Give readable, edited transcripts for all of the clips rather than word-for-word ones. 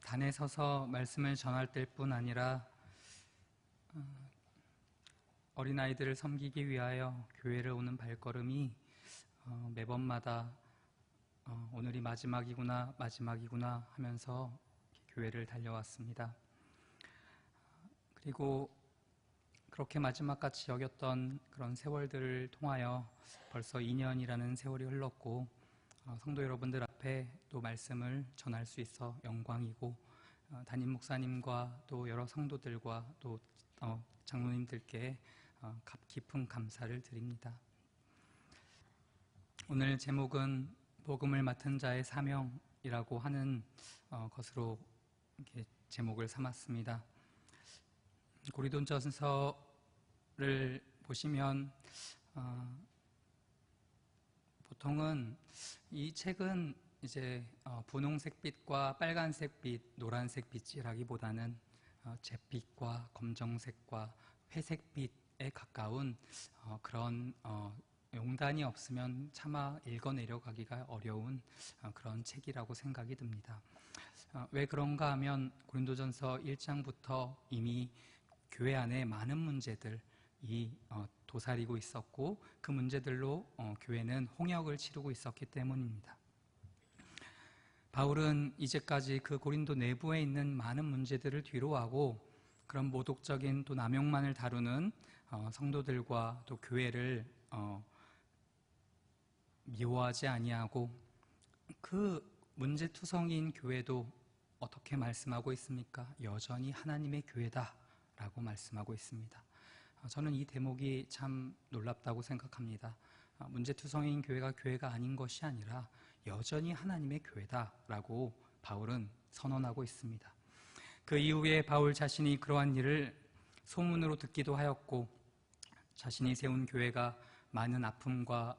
단에 서서 말씀을 전할 때뿐 아니라 어린아이들을 섬기기 위하여 교회를 오는 발걸음이 매번마다 오늘이 마지막이구나 하면서 교회를 달려왔습니다. 그리고 그렇게 마지막같이 여겼던 그런 세월들을 통하여 벌써 2년이라는 세월이 흘렀고 성도 여러분들 앞에 또 말씀을 전할 수 있어 영광이고 담임 목사님과 또 여러 성도들과 또 장로님들께 깊은 감사를 드립니다. 오늘 제목은 복음을 맡은 자의 사명이라고 하는 것으로 이렇게 제목을 삼았습니다. 고린도전서를 보시면 보통은 이 책은 이제 분홍색 빛과 빨간색 빛, 노란색 빛이라기보다는 잿빛과 검정색과 회색 빛에 가까운 그런 용단이 없으면 차마 읽어 내려가기가 어려운 그런 책이라고 생각이 듭니다. 왜 그런가 하면 고린도전서 1장부터 이미 교회 안에 많은 문제들이 도사리고 있었고 그 문제들로 교회는 홍역을 치르고 있었기 때문입니다. 바울은 이제까지 그 고린도 내부에 있는 많은 문제들을 뒤로하고 그런 모독적인 또 남용만을 다루는 성도들과 또 교회를 미워하지 아니하고 그 문제투성이인 교회도 어떻게 말씀하고 있습니까? 여전히 하나님의 교회다라고 말씀하고 있습니다. 저는 이 대목이 참 놀랍다고 생각합니다. 문제투성이인 교회가 아닌 것이 아니라 여전히 하나님의 교회다라고 바울은 선언하고 있습니다. 그 이후에 바울 자신이 그러한 일을 소문으로 듣기도 하였고 자신이 세운 교회가 많은 아픔과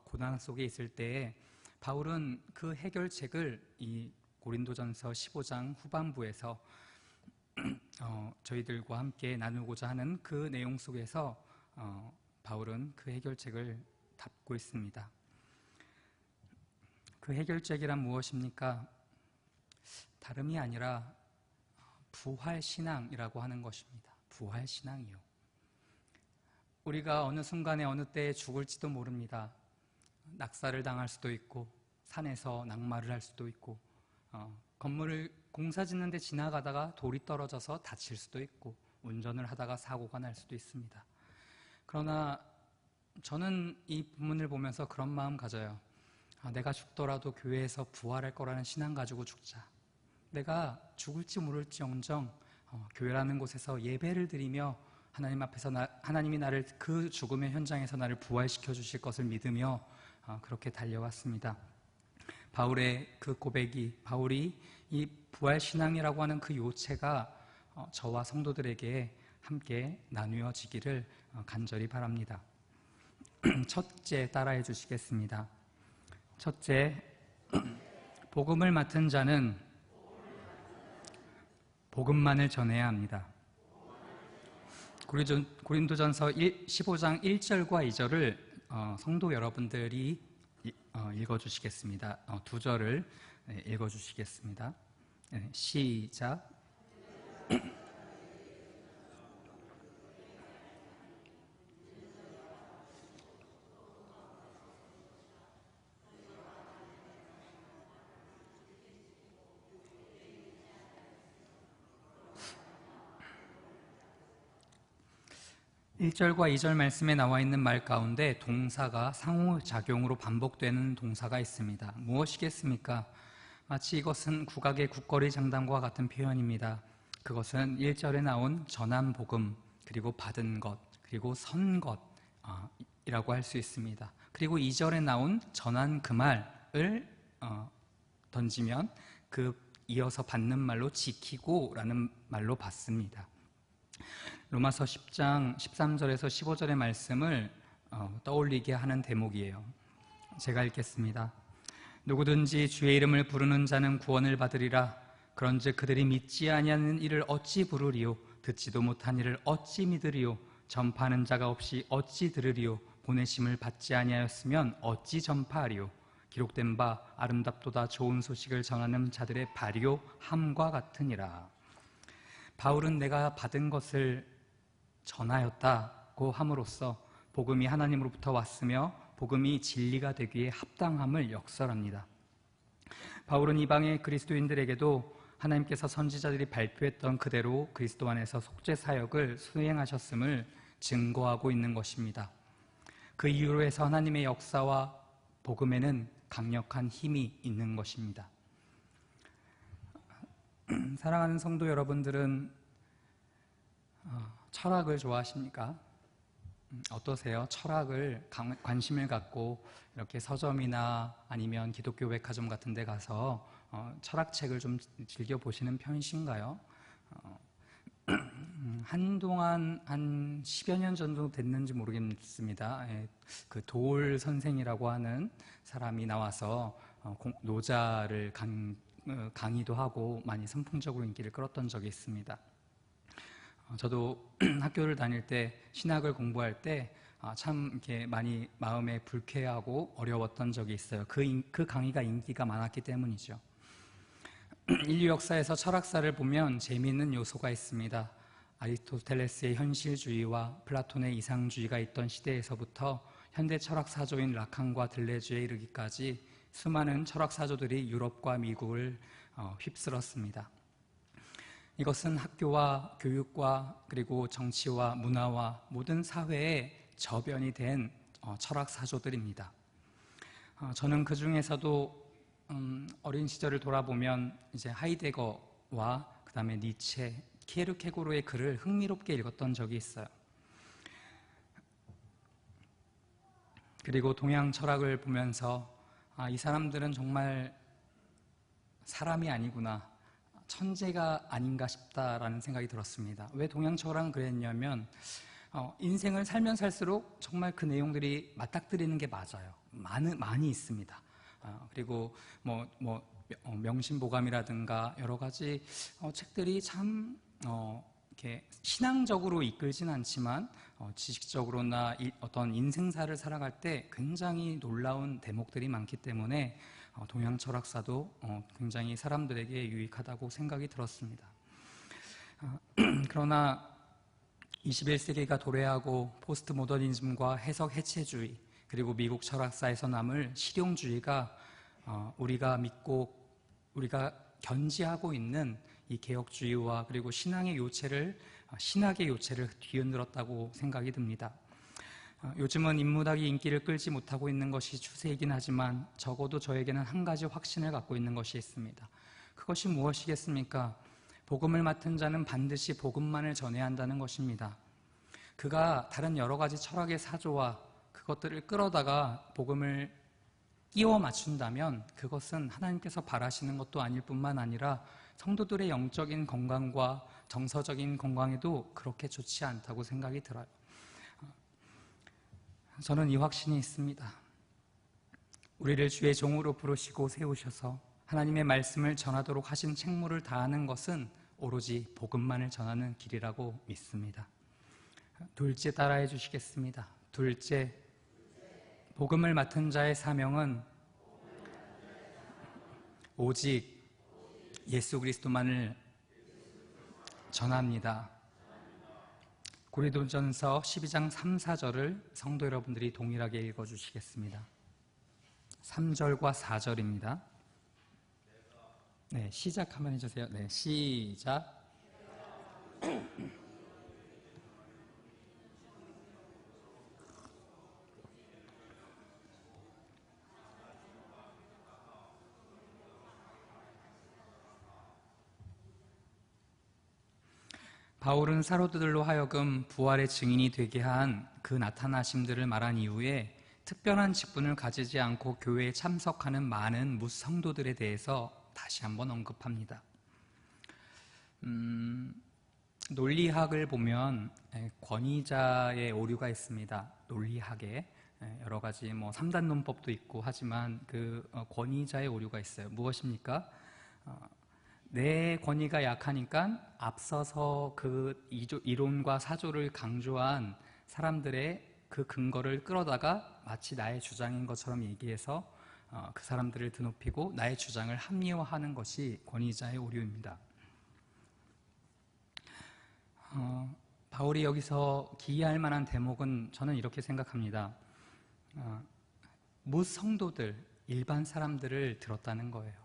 고난 속에 있을 때에 바울은 그 해결책을 이 고린도전서 15장 후반부에서 저희들과 함께 나누고자 하는 그 내용 속에서 바울은 그 해결책을 담고 있습니다. 그 해결책이란 무엇입니까? 다름이 아니라 부활신앙이라고 하는 것입니다. 부활신앙이요. 우리가 어느 순간에 어느 때에 죽을지도 모릅니다. 낙사를 당할 수도 있고 산에서 낙마를 할 수도 있고 건물을 공사 짓는데 지나가다가 돌이 떨어져서 다칠 수도 있고 운전을 하다가 사고가 날 수도 있습니다. 그러나 저는 이 본문을 보면서 그런 마음 가져요. 내가 죽더라도 교회에서 부활할 거라는 신앙 가지고 죽자. 내가 죽을지 모를지언정 교회라는 곳에서 예배를 드리며 하나님 앞에서 하나님이 나를 그 죽음의 현장에서 나를 부활시켜 주실 것을 믿으며 그렇게 달려왔습니다. 바울의 그 고백이 바울이 이 부활신앙이라고 하는 그 요체가 저와 성도들에게 함께 나누어지기를 간절히 바랍니다. 첫째, 따라해 주시겠습니다. 첫째, 복음을 맡은 자는 복음만을 전해야 합니다. 고린도전서 15장 1절과 2절을 성도 여러분들이 읽어주시겠습니다. 두 절을 읽어주시겠습니다. 시작. (1절과 2절) 말씀에 나와 있는 말 가운데 동사가 상호작용으로 반복되는 동사가 있습니다. 무엇이겠습니까? 마치 이것은 국악의 국거리 장단과 같은 표현입니다. 그것은 1절에 나온 전한 복음, 그리고 받은 것, 그리고 선 것이라고 할 수 있습니다. 그리고 2절에 나온 전한 그 말을 던지면 그 이어서 받는 말로 지키고라는 말로 받습니다. 로마서 10장 13절에서 15절의 말씀을 떠올리게 하는 대목이에요. 제가 읽겠습니다. 누구든지 주의 이름을 부르는 자는 구원을 받으리라. 그런즉 그들이 믿지 아니하는 이를 어찌 부르리요? 듣지도 못한 이를 어찌 믿으리요? 전파하는 자가 없이 어찌 들으리요? 보내심을 받지 아니하였으면 어찌 전파하리요? 기록된 바 아름답도다 좋은 소식을 전하는 자들의 발효함과 같으니라. 바울은 내가 받은 것을 전하였다고 함으로써 복음이 하나님으로부터 왔으며 복음이 진리가 되기에 합당함을 역설합니다. 바울은 이방의 그리스도인들에게도 하나님께서 선지자들이 발표했던 그대로 그리스도 안에서 속죄 사역을 수행하셨음을 증거하고 있는 것입니다. 그 이유로 해서 하나님의 역사와 복음에는 강력한 힘이 있는 것입니다. 사랑하는 성도 여러분들은 철학을 좋아하십니까? 어떠세요? 철학을 관심을 갖고 이렇게 서점이나 아니면 기독교 백화점 같은 데 가서 철학책을 좀 즐겨보시는 편이신가요? 한동안 한 10여 년 정도 됐는지 모르겠습니다. 그 도올 선생이라고 하는 사람이 나와서 노자를 강의도 하고 많이 선풍적으로 인기를 끌었던 적이 있습니다. 저도 학교를 다닐 때 신학을 공부할 때 참 이렇게 많이 마음에 불쾌하고 어려웠던 적이 있어요. 그 강의가 인기가 많았기 때문이죠. 인류 역사에서 철학사를 보면 재미있는 요소가 있습니다. 아리스토텔레스의 현실주의와 플라톤의 이상주의가 있던 시대에서부터 현대 철학사조인 라칸과 들레주에 이르기까지 수많은 철학사조들이 유럽과 미국을 휩쓸었습니다. 이것은 학교와 교육과 그리고 정치와 문화와 모든 사회의 저변이 된 철학사조들입니다. 저는 그 중에서도 어린 시절을 돌아보면 이제 하이데거와 그 다음에 니체, 키에르케고르의 글을 흥미롭게 읽었던 적이 있어요. 그리고 동양 철학을 보면서 이 사람들은 정말 사람이 아니구나, 천재가 아닌가 싶다라는 생각이 들었습니다. 왜 동양 철학은 그랬냐면 인생을 살면 살수록 정말 그 내용들이 맞닥뜨리는 게 맞아요. 많이 있습니다. 그리고 명심보감이라든가 여러 가지 책들이 참 이렇게 신앙적으로 이끌진 않지만 지식적으로나 어떤 인생사를 살아갈 때 굉장히 놀라운 대목들이 많기 때문에 동양 철학사도 굉장히 사람들에게 유익하다고 생각이 들었습니다. 그러나 21세기가 도래하고 포스트 모더니즘과 해석 해체주의 그리고 미국 철학사에서 남을 실용주의가 우리가 믿고 우리가 견지하고 있는 이 개혁주의와 그리고 신학의 요체를 뒤흔들었다고 생각이 듭니다. 요즘은 인문학이 인기를 끌지 못하고 있는 것이 추세이긴 하지만 적어도 저에게는 한 가지 확신을 갖고 있는 것이 있습니다. 그것이 무엇이겠습니까? 복음을 맡은 자는 반드시 복음만을 전해야 한다는 것입니다. 그가 다른 여러 가지 철학의 사조와 그것들을 끌어다가 복음을 끼워 맞춘다면 그것은 하나님께서 바라시는 것도 아닐 뿐만 아니라 성도들의 영적인 건강과 정서적인 건강에도 그렇게 좋지 않다고 생각이 들어요. 저는 이 확신이 있습니다. 우리를 주의 종으로 부르시고 세우셔서 하나님의 말씀을 전하도록 하신 책무를 다하는 것은 오로지 복음만을 전하는 길이라고 믿습니다. 둘째 따라해 주시겠습니다. 둘째, 복음을 맡은 자의 사명은 오직 예수 그리스도만을 전합니다. 고린도전서 12장 3, 4절을 성도 여러분들이 동일하게 읽어주시겠습니다. 3절과 4절입니다. 네, 시작 한번 해주세요. 네, 시작. 바울은 사도들로 하여금 부활의 증인이 되게 한 그 나타나심들을 말한 이후에 특별한 직분을 가지지 않고 교회에 참석하는 많은 무성도들에 대해서 다시 한번 언급합니다. 논리학을 보면 권위자의 오류가 있습니다. 논리학에 여러 가지 3단 논법도 있고 하지만 그 권위자의 오류가 있어요. 무엇입니까? 내 권위가 약하니까 앞서서 그 이론과 사조를 강조한 사람들의 그 근거를 끌어다가 마치 나의 주장인 것처럼 얘기해서 그 사람들을 드높이고 나의 주장을 합리화하는 것이 권위자의 오류입니다. 바울이 여기서 기이할 만한 대목은 저는 이렇게 생각합니다. 무성도들, 일반 사람들을 들었다는 거예요.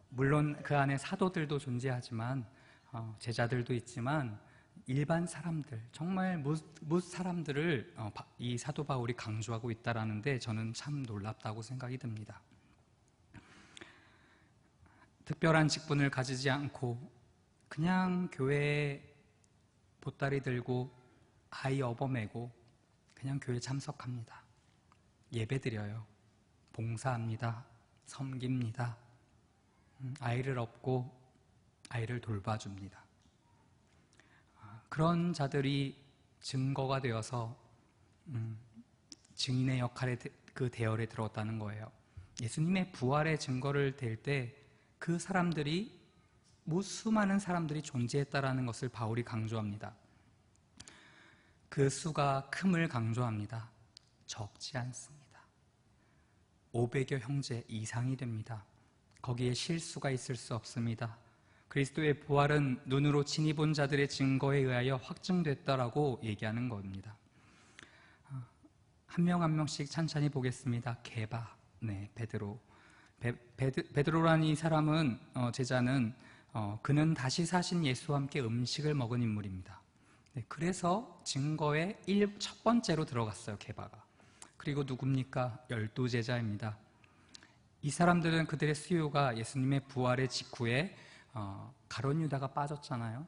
물론 그 안에 사도들도 존재하지만 제자들도 있지만 일반 사람들, 정말 무 사람들을 이 사도 바울이 강조하고 있다는데 저는 참 놀랍다고 생각이 듭니다. 특별한 직분을 가지지 않고 그냥 교회에 보따리 들고 아이 업어매고 그냥 교회 참석합니다. 예배드려요. 봉사합니다. 섬깁니다. 아이를 업고 아이를 돌봐줍니다. 그런 자들이 증거가 되어서 증인의 역할에 그 대열에 들어왔다는 거예요. 예수님의 부활의 증거를 댈 때 그 사람들이 수많은 사람들이 존재했다라는 것을 바울이 강조합니다. 그 수가 큼을 강조합니다. 적지 않습니다. 500여 형제 이상이 됩니다. 거기에 실수가 있을 수 없습니다. 그리스도의 부활은 눈으로 친히 본 자들의 증거에 의하여 확증됐다라고 얘기하는 겁니다. 한 명 한 명씩 찬찬히 보겠습니다. 게바, 베드로. 베드로라는 이 사람은 제자는 그는 다시 사신 예수와 함께 음식을 먹은 인물입니다. 그래서 증거의 첫 번째로 들어갔어요, 게바가. 그리고 누굽니까? 12제자입니다. 이 사람들은 그들의 수요가 예수님의 부활의 직후에 가룟 유다가 빠졌잖아요.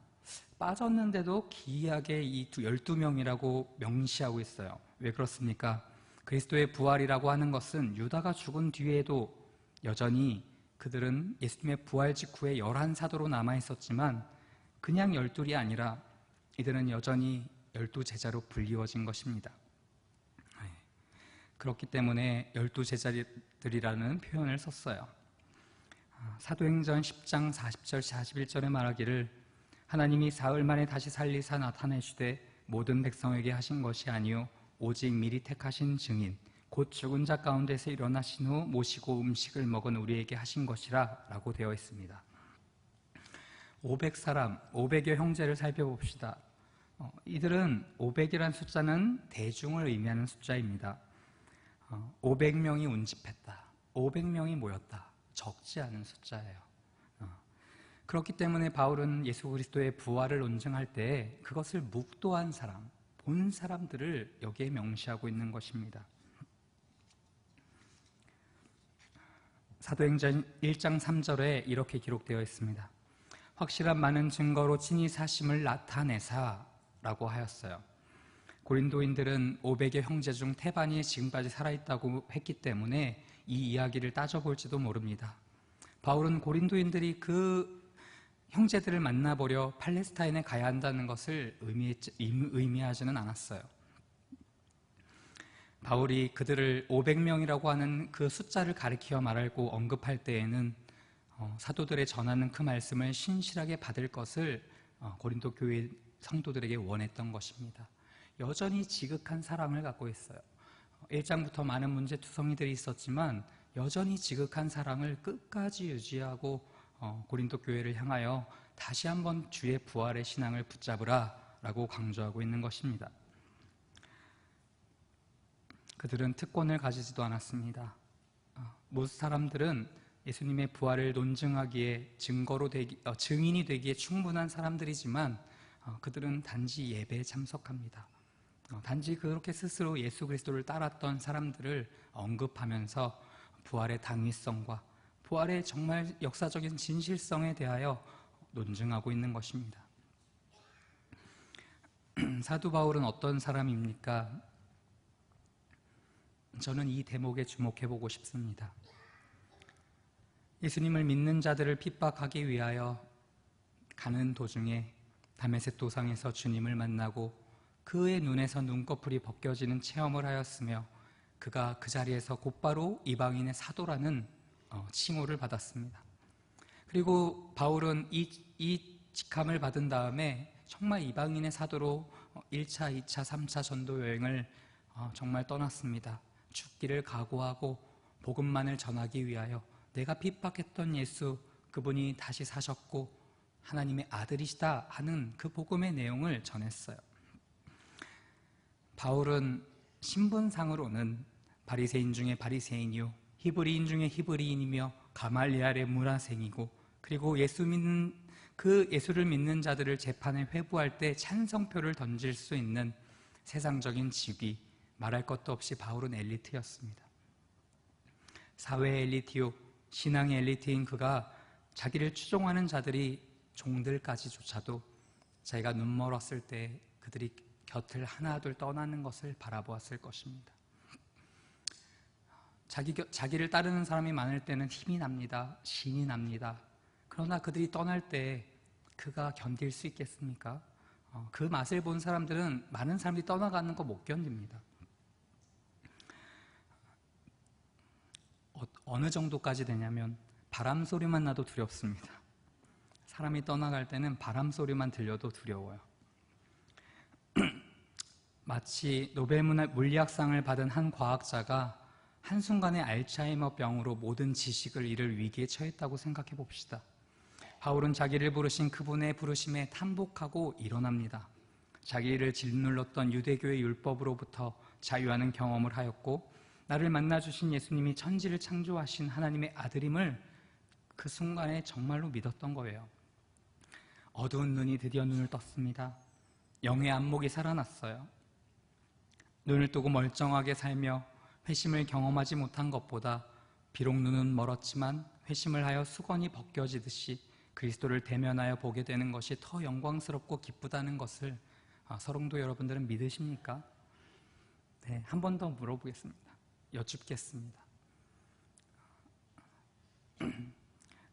빠졌는데도 기이하게 이 12명이라고 명시하고 있어요. 왜 그렇습니까? 그리스도의 부활이라고 하는 것은 유다가 죽은 뒤에도 여전히 그들은 예수님의 부활 직후에 11사도로 남아있었지만 그냥 12이 아니라 이들은 여전히 12제자로 불리워진 것입니다. 그렇기 때문에 12제자들이라는 표현을 썼어요. 사도행전 10장 40절 41절에 말하기를 하나님이 사흘 만에 다시 살리사 나타내시되 모든 백성에게 하신 것이 아니요 오직 미리 택하신 증인 곧 죽은 자 가운데서 일어나신 후 모시고 음식을 먹은 우리에게 하신 것이라 라고 되어 있습니다. 500사람, 500여 형제를 살펴봅시다. 이들은 500이라는 숫자는 대중을 의미하는 숫자입니다. 500명이 운집했다. 500명이 모였다. 적지 않은 숫자예요. 그렇기 때문에 바울은 예수 그리스도의 부활을 논증할 때 그것을 묵도한 사람, 본 사람들을 여기에 명시하고 있는 것입니다. 사도행전 1장 3절에 이렇게 기록되어 있습니다. 확실한 많은 증거로 친히 사심을 나타내사 라고 하였어요. 고린도인들은 500의 형제 중 태반이 지금까지 살아있다고 했기 때문에 이 이야기를 따져볼지도 모릅니다. 바울은 고린도인들이 그 형제들을 만나보려 팔레스타인에 가야 한다는 것을 의미하지는 않았어요. 바울이 그들을 500명이라고 하는 그 숫자를 가리켜 말하고 언급할 때에는 사도들의 전하는 그 말씀을 신실하게 받을 것을 고린도 교회 성도들에게 원했던 것입니다. 여전히 지극한 사랑을 갖고 있어요. 1장부터 많은 문제투성이들이 있었지만 여전히 지극한 사랑을 끝까지 유지하고 고린도 교회를 향하여 다시 한번 주의 부활의 신앙을 붙잡으라 라고 강조하고 있는 것입니다. 그들은 특권을 가지지도 않았습니다. 모든 사람들은 예수님의 부활을 논증하기에 증인이 되기에 충분한 사람들이지만 그들은 단지 예배에 참석합니다. 단지 그렇게 스스로 예수 그리스도를 따랐던 사람들을 언급하면서 부활의 당위성과 부활의 정말 역사적인 진실성에 대하여 논증하고 있는 것입니다. 사도 바울은 어떤 사람입니까? 저는 이 대목에 주목해보고 싶습니다. 예수님을 믿는 자들을 핍박하기 위하여 가는 도중에 다메섹 도상에서 주님을 만나고 그의 눈에서 눈꺼풀이 벗겨지는 체험을 하였으며 그가 그 자리에서 곧바로 이방인의 사도라는 칭호를 받았습니다. 그리고 바울은 이 직함을 받은 다음에 정말 이방인의 사도로 1차, 2차, 3차 전도 여행을 정말 떠났습니다. 죽기를 각오하고 복음만을 전하기 위하여 내가 핍박했던 예수, 그분이 다시 사셨고 하나님의 아들이시다 하는 그 복음의 내용을 전했어요. 바울은 신분상으로는 바리새인 중에 바리새인이요 히브리인 중에 히브리인이며 가말리엘의 문화생이고, 그리고 예수를 믿는 자들을 재판에 회부할 때 찬성표를 던질 수 있는 세상적인 직위, 말할 것도 없이 바울은 엘리트였습니다. 사회의 엘리트요 신앙의 엘리트인 그가 자기를 추종하는 자들이 종들까지조차도 자기가 눈멀었을 때 그들이 곁을 하나둘 떠나는 것을 바라보았을 것입니다. 자기를 따르는 사람이 많을 때는 힘이 납니다. 신이 납니다. 그러나 그들이 떠날 때 그가 견딜 수 있겠습니까? 그 맛을 본 사람들은 많은 사람들이 떠나가는 거 못 견딥니다. 어느 정도까지 되냐면 바람 소리만 나도 두렵습니다. 사람이 떠나갈 때는 바람 소리만 들려도 두려워요. 마치 노벨 물리학상을 받은 한 과학자가 한순간에 알츠하이머 병으로 모든 지식을 잃을 위기에 처했다고 생각해 봅시다. 바울은 자기를 부르신 그분의 부르심에 탐복하고 일어납니다. 자기를 짓눌렀던 유대교의 율법으로부터 자유하는 경험을 하였고, 나를 만나주신 예수님이 천지를 창조하신 하나님의 아들임을 그 순간에 정말로 믿었던 거예요. 어두운 눈이 드디어 눈을 떴습니다. 영의 안목이 살아났어요. 눈을 뜨고 멀쩡하게 살며 회심을 경험하지 못한 것보다 비록 눈은 멀었지만 회심을 하여 수건이 벗겨지듯이 그리스도를 대면하여 보게 되는 것이 더 영광스럽고 기쁘다는 것을 서롱도 여러분들은 믿으십니까? 네, 한 번 더 물어보겠습니다. 여쭙겠습니다.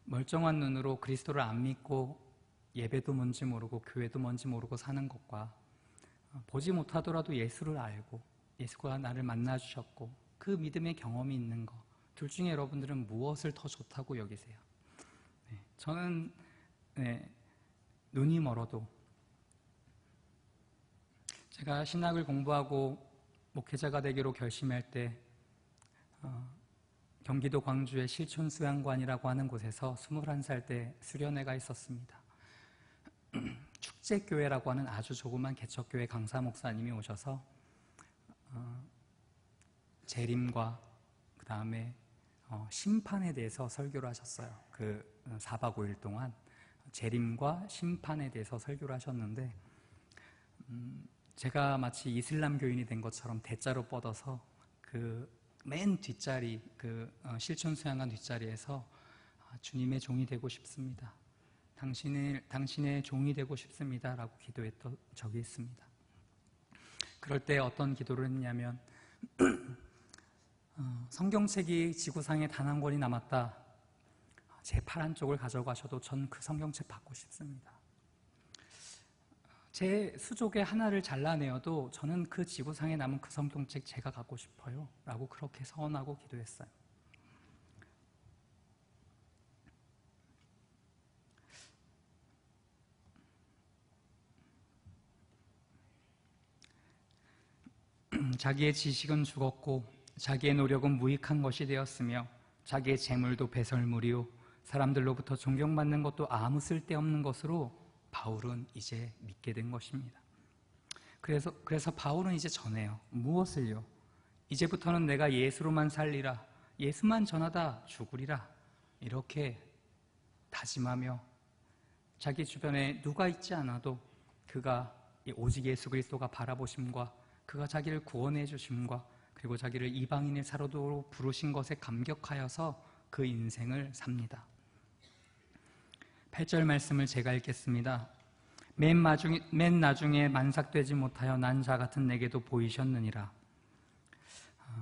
멀쩡한 눈으로 그리스도를 안 믿고 예배도 뭔지 모르고 교회도 뭔지 모르고 사는 것과 보지 못하더라도 예수를 알고 예수가 나를 만나주셨고 그 믿음의 경험이 있는 것, 둘 중에 여러분들은 무엇을 더 좋다고 여기세요? 저는 눈이 멀어도, 제가 신학을 공부하고 목회자가 되기로 결심할 때 경기도 광주의 실촌수양관이라고 하는 곳에서 21살 때 수련회가 있었습니다. 축제교회라고 하는 아주 조그만 개척교회 강사 목사님이 오셔서 재림과 그 다음에 심판에 대해서 설교를 하셨어요. 그 4박 5일 동안 재림과 심판에 대해서 설교를 하셨는데, 제가 마치 이슬람 교인이 된 것처럼 대자로 뻗어서 그 맨 뒷자리, 그 실촌수양관 뒷자리에서 주님의 종이 되고 싶습니다. 당신의 종이 되고 싶습니다 라고 기도했던 적이 있습니다. 그럴 때 어떤 기도를 했냐면 성경책이 지구상에 단 한 권이 남았다. 제 파란 쪽을 가져가셔도 전 그 성경책 받고 싶습니다. 제 수족의 하나를 잘라내어도 저는 그 지구상에 남은 그 성경책 제가 갖고 싶어요 라고 그렇게 서원하고 기도했어요. 자기의 지식은 죽었고 자기의 노력은 무익한 것이 되었으며 자기의 재물도 배설물이요 사람들로부터 존경받는 것도 아무 쓸데없는 것으로 바울은 이제 믿게 된 것입니다. 그래서 바울은 이제 전해요. 무엇을요? 이제부터는 내가 예수로만 살리라. 예수만 전하다 죽으리라. 이렇게 다짐하며 자기 주변에 누가 있지 않아도 그가 오직 예수 그리스도가 바라보심과 그가 자기를 구원해 주심과 그리고 자기를 이방인의 사로도 부르신 것에 감격하여서 그 인생을 삽니다. 8절 말씀을 제가 읽겠습니다. 맨 나중에 만삭되지 못하여 난 자 같은 내게도 보이셨느니라.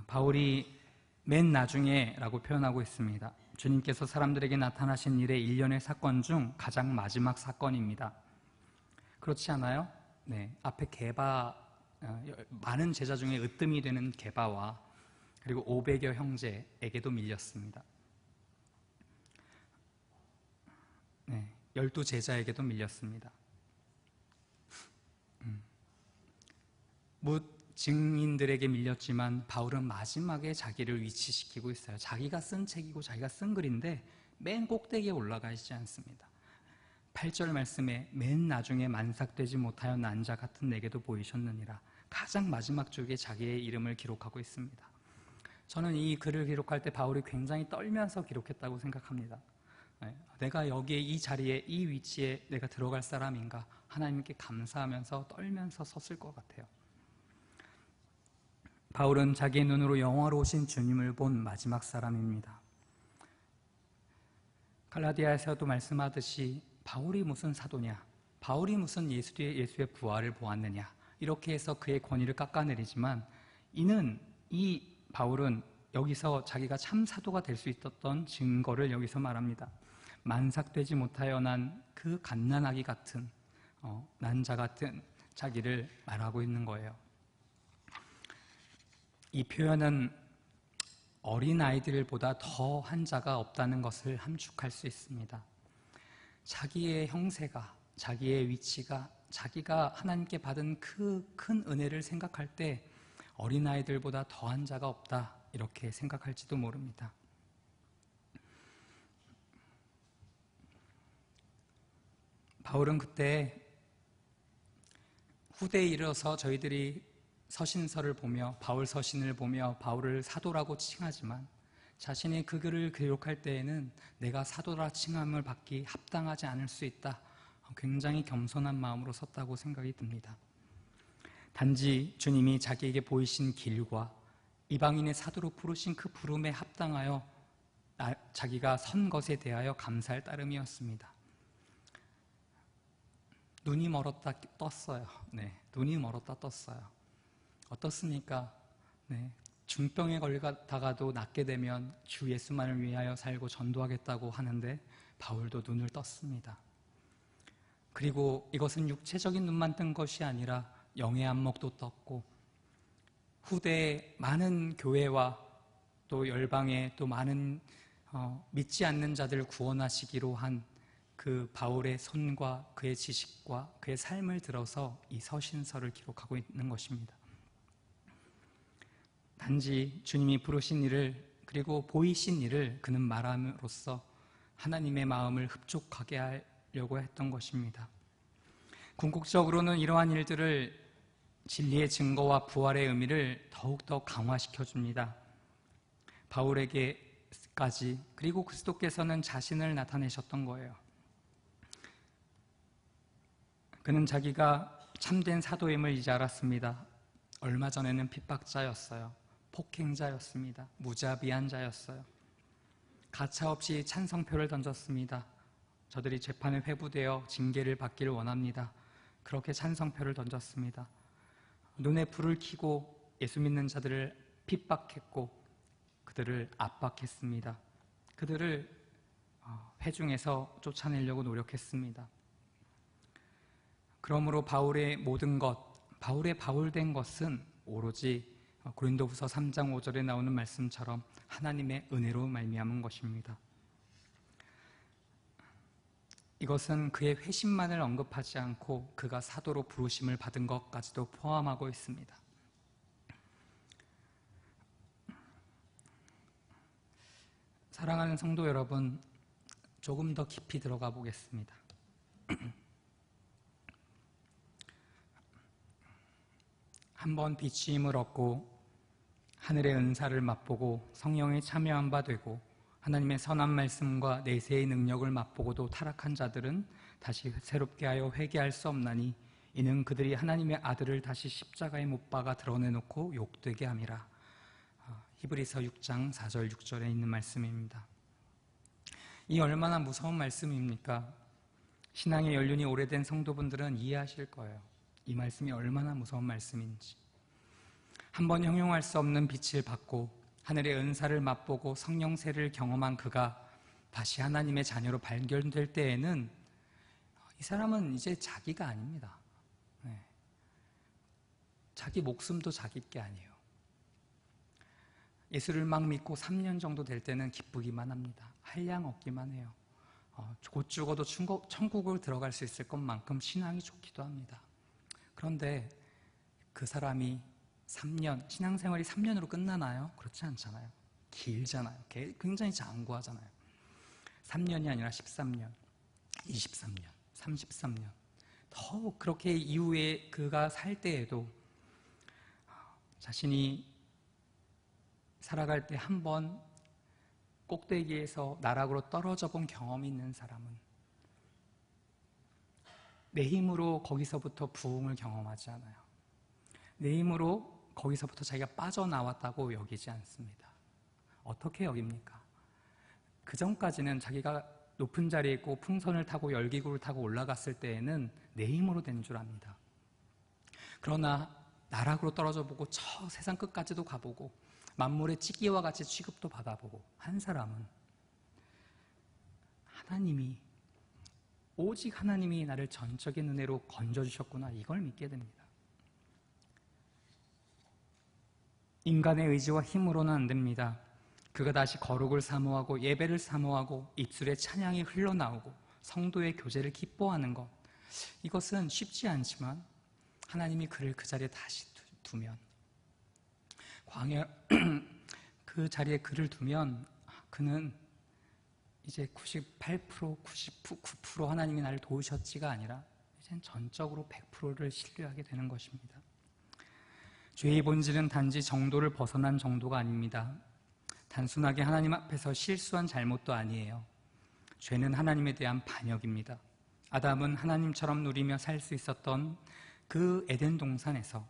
바울이 맨 나중에 라고 표현하고 있습니다. 주님께서 사람들에게 나타나신 일의 일련의 사건 중 가장 마지막 사건입니다. 그렇지 않아요? 네, 앞에 많은 제자 중에 으뜸이 되는 게바와 그리고 500여 형제에게도 밀렸습니다. 네, 12제자에게도 밀렸습니다. 증인들에게 밀렸지만 바울은 마지막에 자기를 위치시키고 있어요. 자기가 쓴 책이고 자기가 쓴 글인데 맨 꼭대기에 올라가 있지 않습니다. 8절 말씀에 맨 나중에 만삭되지 못하여 난 자 같은 내게도 보이셨느니라. 가장 마지막 쪽에 자기의 이름을 기록하고 있습니다. 저는 이 글을 기록할 때 바울이 굉장히 떨면서 기록했다고 생각합니다. 내가 여기에 이 자리에 이 위치에 내가 들어갈 사람인가, 하나님께 감사하면서 떨면서 섰을 것 같아요. 바울은 자기의 눈으로 영화로우신 주님을 본 마지막 사람입니다. 갈라디아에서도 말씀하듯이 바울이 무슨 사도냐, 바울이 무슨 예수의 부활을 보았느냐, 이렇게 해서 그의 권위를 깎아내리지만 이 바울은 여기서 자기가 참 사도가 될 수 있었던 증거를 여기서 말합니다. 만삭되지 못하여 난 그 갓난아기 같은 난 자 같은 자기를 말하고 있는 거예요. 이 표현은 어린아이들보다 더한 자가 없다는 것을 함축할 수 있습니다. 자기의 형세가, 자기의 위치가, 자기가 하나님께 받은 그 큰 은혜를 생각할 때 어린아이들보다 더한 자가 없다, 이렇게 생각할지도 모릅니다. 바울은 그때 후대에 이르러서 저희들이 서신서를 보며 바울 서신을 보며 바울을 사도라고 칭하지만 자신이 그 글을 기록할 때에는 내가 사도라 칭함을 받기 합당하지 않을 수 있다, 굉장히 겸손한 마음으로 섰다고 생각이 듭니다. 단지 주님이 자기에게 보이신 길과 이방인의 사도로 부르신 그 부름에 합당하여 자기가 선 것에 대하여 감사할 따름이었습니다. 눈이 멀었다 떴어요. 눈이 멀었다 떴어요. 어떻습니까? 중병에 걸려다가도 낫게 되면 주 예수만을 위하여 살고 전도하겠다고 하는데 바울도 눈을 떴습니다. 그리고 이것은 육체적인 눈만 뜬 것이 아니라 영의 안목도 떴고 후대에 많은 교회와 또 열방에 또 많은 믿지 않는 자들을 구원하시기로 한 그 바울의 손과 그의 지식과 그의 삶을 들어서 이 서신서를 기록하고 있는 것입니다. 단지 주님이 부르신 일을 그리고 보이신 일을 그는 말함으로써 하나님의 마음을 흡족하게 하려고 했던 것입니다. 궁극적으로는 이러한 일들을 진리의 증거와 부활의 의미를 더욱더 강화시켜줍니다. 바울에게까지, 그리고 그리스도께서는 자신을 나타내셨던 거예요. 그는 자기가 참된 사도임을 이제 알았습니다. 얼마 전에는 핍박자였어요. 폭행자였습니다. 무자비한 자였어요. 가차없이 찬성표를 던졌습니다. 저들이 재판에 회부되어 징계를 받기를 원합니다. 그렇게 찬성표를 던졌습니다. 눈에 불을 켜고 예수 믿는 자들을 핍박했고 그들을 압박했습니다. 그들을 회중에서 쫓아내려고 노력했습니다. 그러므로 바울의 모든 것, 바울의 바울된 것은 오로지 고린도후서 3장 5절에 나오는 말씀처럼 하나님의 은혜로 말미암은 것입니다. 이것은 그의 회심만을 언급하지 않고 그가 사도로 부르심을 받은 것까지도 포함하고 있습니다. 사랑하는 성도 여러분, 조금 더 깊이 들어가 보겠습니다. 한번 비추임을 얻고 하늘의 은사를 맛보고 성령에 참여한 바 되고 하나님의 선한 말씀과 내세의 능력을 맛보고도 타락한 자들은 다시 새롭게 하여 회개할 수 없나니 이는 그들이 하나님의 아들을 다시 십자가에 못 박아 드러내놓고 욕되게 함이라. 히브리서 6장 4절 6절에 있는 말씀입니다. 이 얼마나 무서운 말씀입니까? 신앙의 연륜이 오래된 성도분들은 이해하실 거예요. 이 말씀이 얼마나 무서운 말씀인지. 한번 형용할 수 없는 빛을 받고 하늘의 은사를 맛보고 성령세를 경험한 그가 다시 하나님의 자녀로 발견될 때에는 이 사람은 이제 자기가 아닙니다. 자기 목숨도 자기 게 아니에요. 예수를 막 믿고 3년 정도 될 때는 기쁘기만 합니다. 한량 얻기만 해요. 곧 죽어도 천국을 들어갈 수 있을 것만큼 신앙이 좋기도 합니다. 그런데 그 사람이 3년, 신앙생활이 3년으로 끝나나요? 그렇지 않잖아요. 길잖아요. 굉장히 장구하잖아요. 3년이 아니라 13년, 23년, 33년. 더 그렇게 이후에 그가 살 때에도 자신이 살아갈 때 한 번 꼭대기에서 나락으로 떨어져 본 경험이 있는 사람은 내 힘으로 거기서부터 부흥을 경험하지 않아요. 내 힘으로 거기서부터 자기가 빠져나왔다고 여기지 않습니다. 어떻게 여깁니까? 그 전까지는 자기가 높은 자리에 있고 풍선을 타고 열기구를 타고 올라갔을 때에는 내 힘으로 된 줄 압니다. 그러나 나락으로 떨어져 보고 저 세상 끝까지도 가보고 만물의 찌기와 같이 취급도 받아보고 한 사람은 오직 하나님이 나를 전적인 은혜로 건져주셨구나, 이걸 믿게 됩니다. 인간의 의지와 힘으로는 안 됩니다. 그가 다시 거룩을 사모하고 예배를 사모하고 입술에 찬양이 흘러나오고 성도의 교제를 기뻐하는 것, 이것은 쉽지 않지만 하나님이 그를 그 자리에 다시 두면, 그 자리에 그를 두면 그는 이제 98%, 99% 하나님이 나를 도우셨지가 아니라 이젠 전적으로 100%를 신뢰하게 되는 것입니다. 죄의 본질은 단지 정도를 벗어난 정도가 아닙니다. 단순하게 하나님 앞에서 실수한 잘못도 아니에요. 죄는 하나님에 대한 반역입니다. 아담은 하나님처럼 누리며 살 수 있었던 그 에덴 동산에서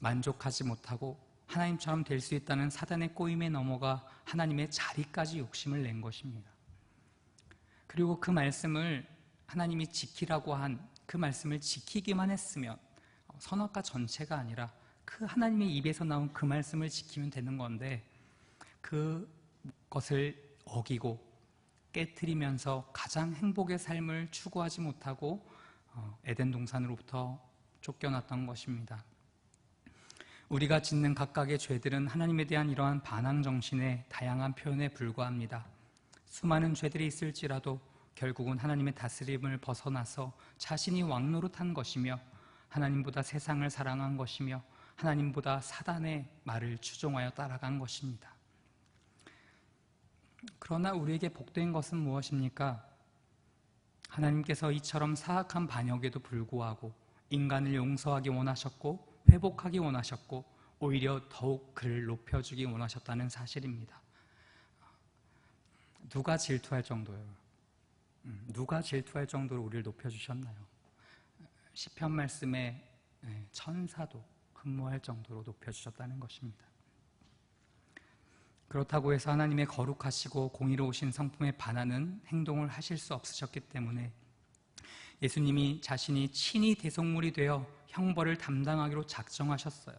만족하지 못하고 하나님처럼 될 수 있다는 사단의 꼬임에 넘어가 하나님의 자리까지 욕심을 낸 것입니다. 그리고 그 말씀을 하나님이 지키라고 한 그 말씀을 지키기만 했으면, 선악과 전체가 아니라 그 하나님의 입에서 나온 그 말씀을 지키면 되는 건데, 그것을 어기고 깨트리면서 가장 행복의 삶을 추구하지 못하고 에덴 동산으로부터 쫓겨났던 것입니다. 우리가 짓는 각각의 죄들은 하나님에 대한 이러한 반항 정신의 다양한 표현에 불과합니다. 수많은 죄들이 있을지라도 결국은 하나님의 다스림을 벗어나서 자신이 왕노릇한 것이며 하나님보다 세상을 사랑한 것이며 하나님보다 사단의 말을 추종하여 따라간 것입니다. 그러나 우리에게 복된 것은 무엇입니까? 하나님께서 이처럼 사악한 반역에도 불구하고 인간을 용서하기 원하셨고 회복하기 원하셨고 오히려 더욱 그를 높여주기 원하셨다는 사실입니다. 누가 질투할 정도예요? 누가 질투할 정도로 우리를 높여주셨나요? 시편 말씀에 천사도 흠모할 정도로 높여주셨다는 것입니다. 그렇다고 해서 하나님의 거룩하시고 공의로우신 성품에 반하는 행동을 하실 수 없으셨기 때문에 예수님이 자신이 친히 대속물이 되어 형벌을 담당하기로 작정하셨어요.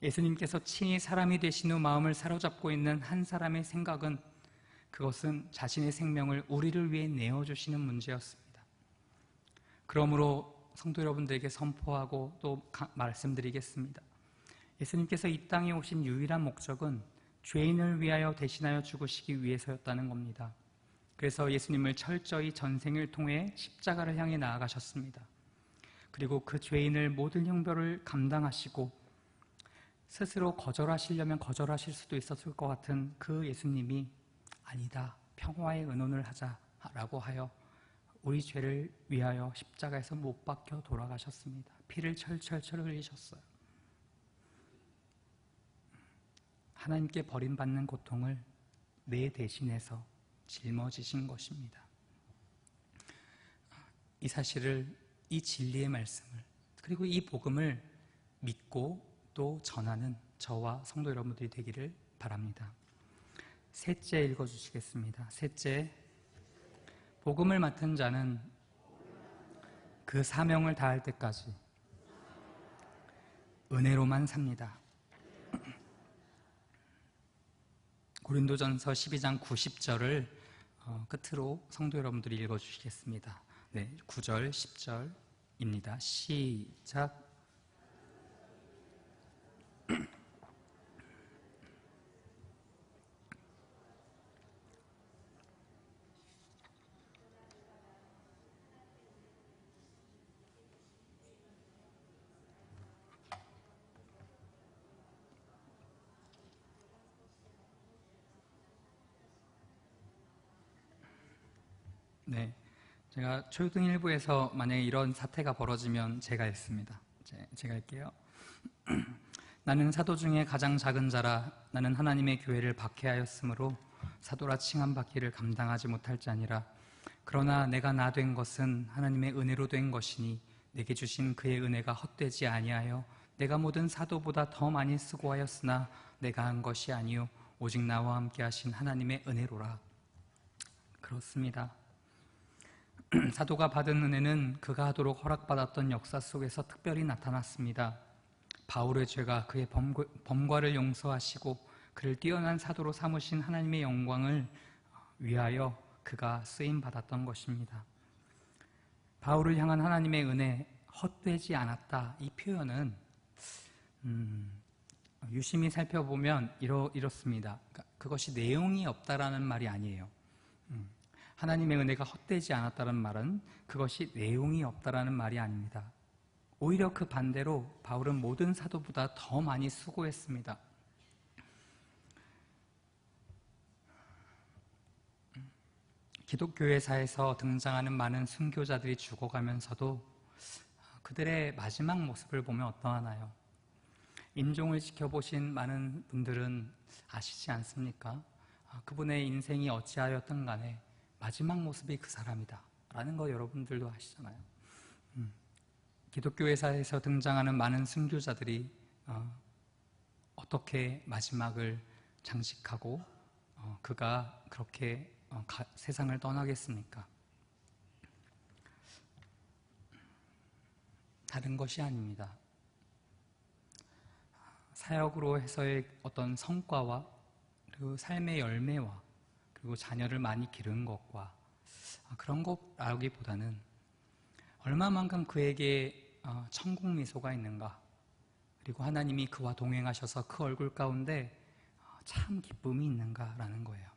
예수님께서 친히 사람이 되신 후 마음을 사로잡고 있는 한 사람의 생각은, 그것은 자신의 생명을 우리를 위해 내어주시는 문제였습니다. 그러므로 성도 여러분들에게 선포하고 또 말씀드리겠습니다. 예수님께서 이 땅에 오신 유일한 목적은 죄인을 위하여 대신하여 죽으시기 위해서였다는 겁니다. 그래서 예수님을 철저히 전생을 통해 십자가를 향해 나아가셨습니다. 그리고 그 죄인을 모든 형벌을 감당하시고 스스로 거절하시려면 거절하실 수도 있었을 것 같은 그 예수님이 아니다, 평화의 의논을 하자라고 하여 우리 죄를 위하여 십자가에서 못 박혀 돌아가셨습니다. 피를 철철철 흘리셨어요. 하나님께 버림받는 고통을 내 대신해서 짊어지신 것입니다. 이 사실을, 이 진리의 말씀을, 그리고 이 복음을 믿고 또 전하는 저와 성도 여러분들이 되기를 바랍니다. 셋째 읽어주시겠습니다. 셋째, 복음을 맡은 자는 그 사명을 다할 때까지 은혜로만 삽니다. 고린도전서 12장 90절을 끝으로 성도 여러분들이 읽어주시겠습니다. 9절, 10절입니다. 시작. 네, 제가 초등일부에서 만약에 이런 사태가 벌어지면 제가 했습니다. 제가 할게요. 나는 사도 중에 가장 작은 자라. 나는 하나님의 교회를 박해하였으므로 사도라 칭함받기를 감당하지 못할 자니라. 그러나 내가 나 된 것은 하나님의 은혜로 된 것이니 내게 주신 그의 은혜가 헛되지 아니하여 내가 모든 사도보다 더 많이 수고하였으나 내가 한 것이 아니요 오직 나와 함께 하신 하나님의 은혜로라. 그렇습니다. 사도가 받은 은혜는 그가 하도록 허락받았던 역사 속에서 특별히 나타났습니다. 바울의 죄가 그의 범과를 용서하시고 그를 뛰어난 사도로 삼으신 하나님의 영광을 위하여 그가 쓰임받았던 것입니다. 바울을 향한 하나님의 은혜, 헛되지 않았다. 이 표현은 유심히 살펴보면 이렇습니다. 그것이 내용이 없다라는 말이 아니에요. 하나님의 은혜가 헛되지 않았다는 말은 그것이 내용이 없다라는 말이 아닙니다. 오히려 그 반대로 바울은 모든 사도보다 더 많이 수고했습니다. 기독교회사에서 등장하는 많은 순교자들이 죽어가면서도 그들의 마지막 모습을 보면 어떠하나요? 인종을 지켜보신 많은 분들은 아시지 않습니까? 그분의 인생이 어찌하였든 간에 마지막 모습이 그 사람이다 라는 거 여러분들도 아시잖아요. 기독교회사에서 등장하는 많은 순교자들이 어떻게 마지막을 장식하고 그가 그렇게 세상을 떠나겠습니까? 다른 것이 아닙니다. 사역으로 해서의 어떤 성과와 그리고 삶의 열매와 그리고 자녀를 많이 기른 것과 그런 것라기보다는 얼마만큼 그에게 천국 미소가 있는가, 그리고 하나님이 그와 동행하셔서 그 얼굴 가운데 참 기쁨이 있는가라는 거예요.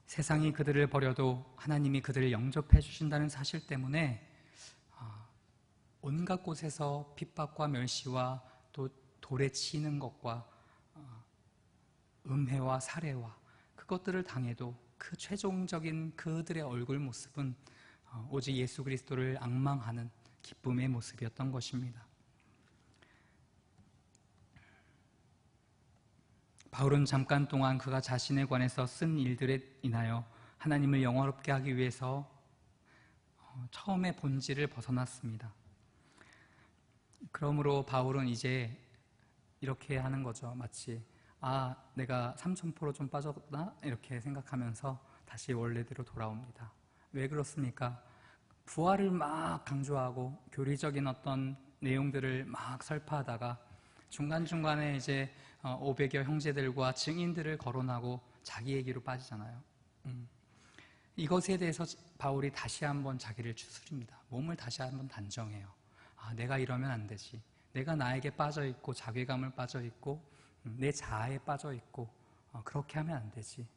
세상이 그들을 버려도 하나님이 그들을 영접해 주신다는 사실 때문에 온갖 곳에서 핍박과 멸시와 또 돌에 치이는 것과 음해와 살해와 그것들을 당해도 그 최종적인 그들의 얼굴 모습은 오직 예수 그리스도를 앙망하는 기쁨의 모습이었던 것입니다. 바울은 잠깐 동안 그가 자신에 관해서 쓴 일들에 인하여 하나님을 영화롭게 하기 위해서 처음의 본질을 벗어났습니다. 그러므로 바울은 이제 이렇게 하는 거죠. 마치 내가 3000% 좀 빠졌나? 이렇게 생각하면서 다시 원래대로 돌아옵니다. 왜 그렇습니까? 부활을 막 강조하고 교리적인 어떤 내용들을 막 설파하다가 중간중간에 이제 500여 형제들과 증인들을 거론하고 자기 얘기로 빠지잖아요. 이것에 대해서 바울이 다시 한번 자기를 추스립니다. 몸을 다시 한번 단정해요. 내가 이러면 안 되지. 내가 나에게 빠져있고 자괴감을 빠져있고 내 자아에 빠져있고 그렇게 하면 안 되지.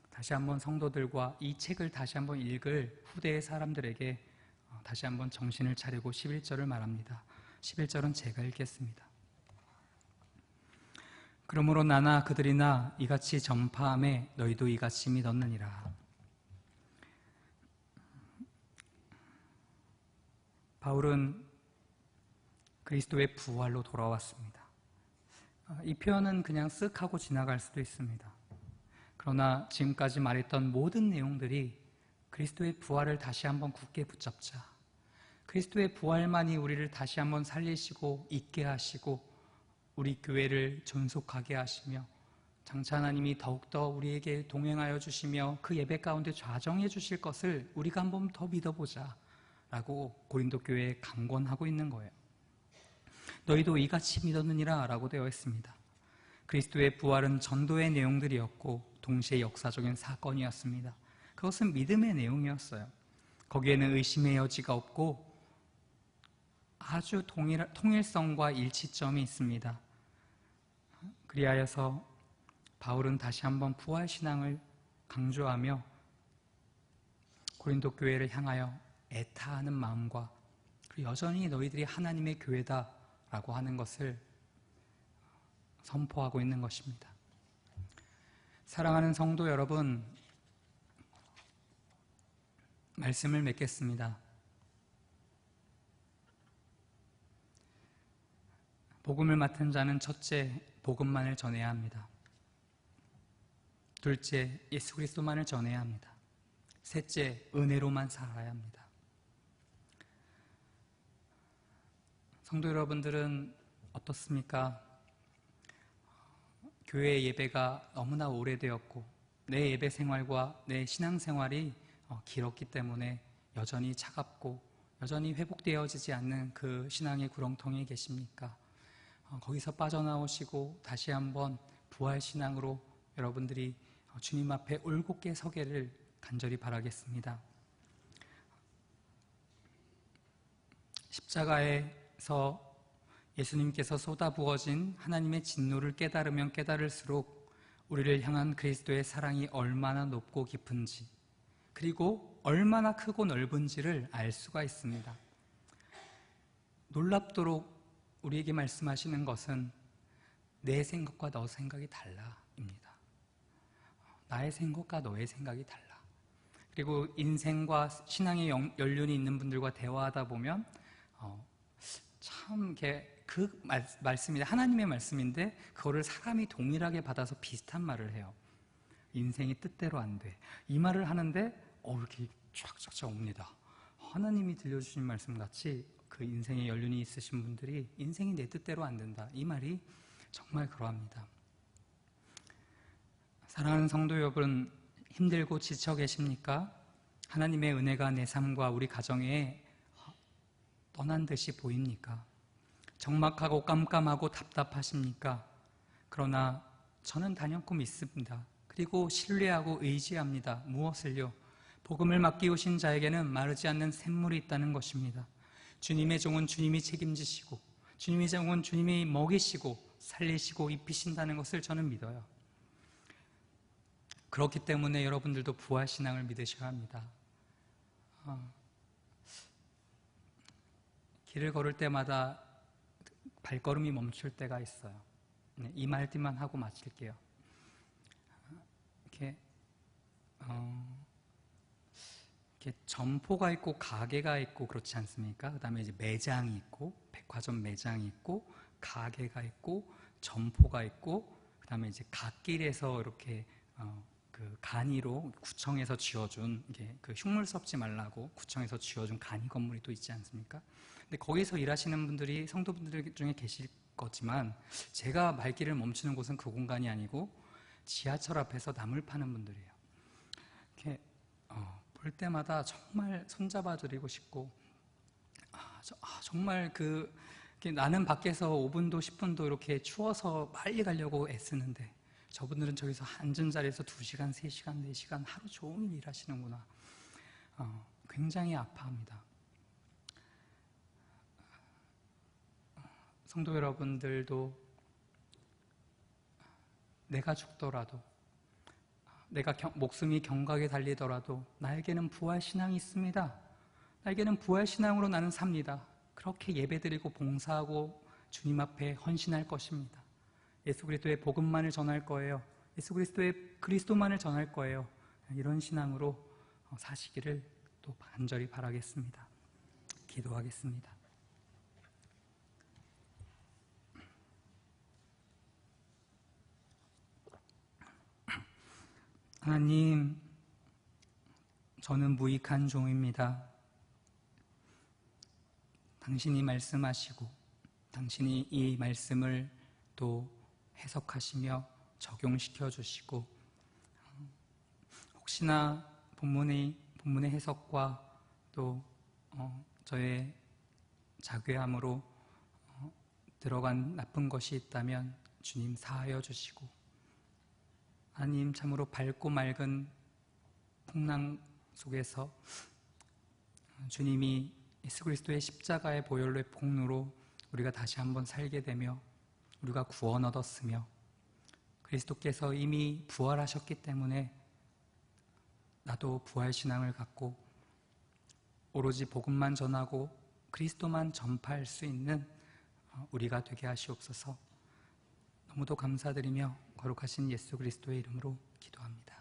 다시 한번 성도들과 이 책을 다시 한번 읽을 후대의 사람들에게 다시 한번 정신을 차리고 11절을 말합니다. 11절은 제가 읽겠습니다. 그러므로 나나 그들이나 이같이 전파함에 너희도 이같이 믿었느니라. 바울은 그리스도의 부활로 돌아왔습니다. 이 표현은 그냥 쓱 하고 지나갈 수도 있습니다. 그러나 지금까지 말했던 모든 내용들이 그리스도의 부활을 다시 한번 굳게 붙잡자, 그리스도의 부활만이 우리를 다시 한번 살리시고 있게 하시고 우리 교회를 존속하게 하시며 장차 하나님이 더욱더 우리에게 동행하여 주시며 그 예배 가운데 좌정해 주실 것을 우리가 한번 더 믿어보자 라고 고린도 교회에 강권하고 있는 거예요. 너희도 이같이 믿었느니라 라고 되어 있습니다. 그리스도의 부활은 전도의 내용들이었고 동시에 역사적인 사건이었습니다. 그것은 믿음의 내용이었어요. 거기에는 의심의 여지가 없고 아주 통일성과 일치점이 있습니다. 그리하여서 바울은 다시 한번 부활신앙을 강조하며 고린도 교회를 향하여 애타하는 마음과 여전히 너희들이 하나님의 교회다 라고 하는 것을 선포하고 있는 것입니다. 사랑하는 성도 여러분, 말씀을 맺겠습니다. 복음을 맡은 자는 첫째, 복음만을 전해야 합니다. 둘째, 예수 그리스도만을 전해야 합니다. 셋째, 은혜로만 살아야 합니다. 성도 여러분들은 어떻습니까? 교회 예배가 너무나 오래되었고 내 예배 생활과 내 신앙 생활이 길었기 때문에 여전히 차갑고 여전히 회복되어지지 않는 그 신앙의 구렁텅이에 계십니까? 거기서 빠져나오시고 다시 한번 부활신앙으로 여러분들이 주님 앞에 올곧게 서기를 간절히 바라겠습니다. 십자가에서 예수님께서 쏟아부어진 하나님의 진노를 깨달으면 깨달을수록 우리를 향한 그리스도의 사랑이 얼마나 높고 깊은지, 그리고 얼마나 크고 넓은지를 알 수가 있습니다. 놀랍도록 우리에게 말씀하시는 것은 내 생각과 너 생각이 달라입니다. 나의 생각과 너의 생각이 달라. 그리고 인생과 신앙의 연륜이 있는 분들과 대화하다 보면 참 그 말씀이 하나님의 말씀인데 그거를 사람이 동일하게 받아서 비슷한 말을 해요. 인생이 뜻대로 안 돼. 이 말을 하는데 이렇게 쫙쫙쫙 옵니다. 하나님이 들려주신 말씀 같이 그 인생의 연륜이 있으신 분들이 인생이 내 뜻대로 안 된다. 이 말이 정말 그러합니다. 사랑하는 성도 여러분, 힘들고 지쳐 계십니까? 하나님의 은혜가 내 삶과 우리 가정에 떠난 듯이 보입니까? 적막하고 깜깜하고 답답하십니까? 그러나 저는 단연코 믿습니다. 그리고 신뢰하고 의지합니다. 무엇을요? 복음을 맡기오신 자에게는 마르지 않는 샘물이 있다는 것입니다. 주님의 종은 주님이 책임지시고 주님의 종은 주님이 먹이시고 살리시고 입히신다는 것을 저는 믿어요. 그렇기 때문에 여러분들도 부활신앙을 믿으셔야 합니다. 길을 걸을 때마다 발걸음이 멈출 때가 있어요. 이 말들만 하고 마칠게요. 이렇게 점포가 있고 가게가 있고 그렇지 않습니까? 그 다음에 이제 매장이 있고 백화점 매장이 있고 가게가 있고 점포가 있고 그 다음에 이제 갓길에서 이렇게 그 간이로 구청에서 지어준 그 흉물 섭지 말라고 구청에서 지어준 간이 건물이 또 있지 않습니까? 근데 거기서 일하시는 분들이 성도분들 중에 계실 거지만 제가 발길을 멈추는 곳은 그 공간이 아니고 지하철 앞에서 나물 파는 분들이에요. 이렇게 볼 때마다 정말 손잡아 드리고 싶고 정말 나는 밖에서 5분도 10분도 이렇게 추워서 빨리 가려고 애쓰는데 저분들은 저기서 앉은 자리에서 2시간, 3시간, 4시간 하루 종일 일하시는구나. 굉장히 아파합니다. 성도 여러분들도 내가 죽더라도 내가 목숨이 경각에 달리더라도 나에게는 부활신앙이 있습니다. 나에게는 부활신앙으로 나는 삽니다. 그렇게 예배드리고 봉사하고 주님 앞에 헌신할 것입니다. 예수 그리스도의 복음만을 전할 거예요. 예수 그리스도만을 전할 거예요. 이런 신앙으로 사시기를 또 간절히 바라겠습니다. 기도하겠습니다. 하나님, 저는 무익한 종입니다. 당신이 말씀하시고 당신이 이 말씀을 또 해석하시며 적용시켜 주시고 혹시나 본문의 해석과 또 저의 자괴함으로 들어간 나쁜 것이 있다면 주님 사하여 주시고 하나님 참으로 밝고 맑은 풍랑 속에서 주님이 예수 그리스도의 십자가의 보혈로의 폭로로 우리가 다시 한번 살게 되며 우리가 구원 얻었으며 그리스도께서 이미 부활하셨기 때문에 나도 부활신앙을 갖고 오로지 복음만 전하고 그리스도만 전파할 수 있는 우리가 되게 하시옵소서. 너무도 감사드리며 거룩하신 예수 그리스도의 이름으로 기도합니다.